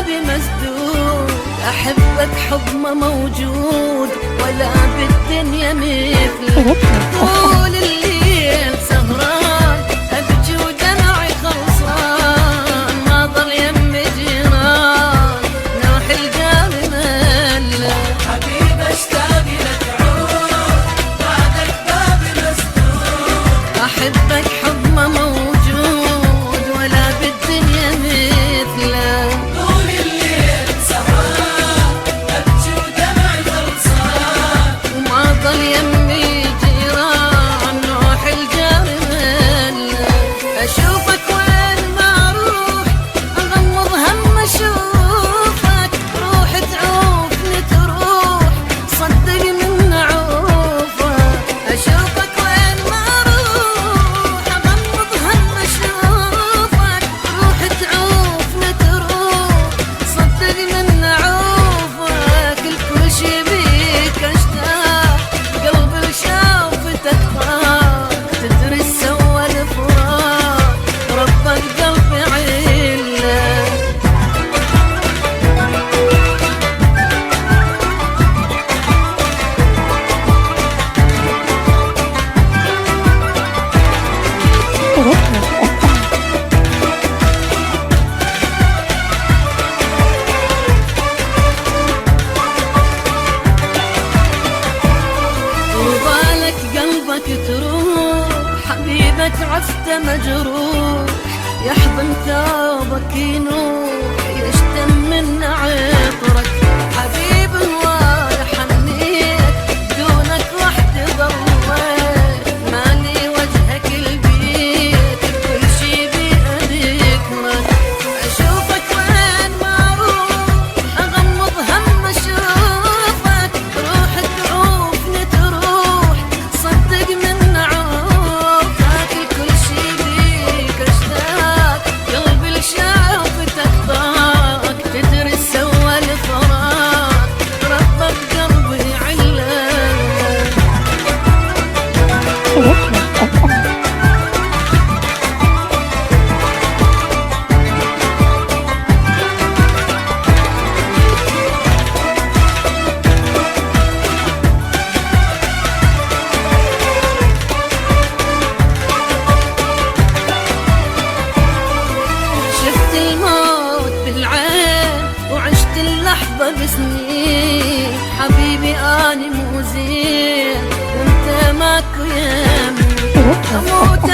بابي مسدود، أحبك حب ما موجود ولا بالدنيا مثلك. طول الليل سهران أبكي ودمعي خلصان، ما ضل يمي جيران نوح الجار ملا. حبيب اشتاق لك عود بعدك بابي مسدود، أحبك حب ما موجود ولا بالدنيا مثله. طول الليل سهران أبكي ودمعي خلصان، وما ضل يمي جيران نوح الجار ملا. أشوفك وين ما أروح أغمض هم أشوفك، روح تعوفني تروح صدق من عوفك. أشوفك وين ما أروح أغمض هم أشوفك، روح تعوفني تروح صدق من عوفك. الكل شي بيك أشتاق قلبي شافتك طاق، تدري سوى الفراق ربك قلبي عله. وبالك قلبك تروح حبيبك عفته مجروح، يحضن ثوبك ينوح يشتم من عطرك. حبيب الله حنيت دونك وحدي ضليت، مالي وجهك البيت بكل شي بأذكرك. أشوفك وين ما أروح أغمض هم أشوفك، روح تعوفني تروح صدق من عوفك. الكل شي بيك اشتاق قلبي لشافتك ضاق، تدري سوى الفراق ربك قلبي علق. شفت الموت بالعين وعشت اللحظة بسنين، حبيبي أنا مو زين وانت ماكو يمي. أموت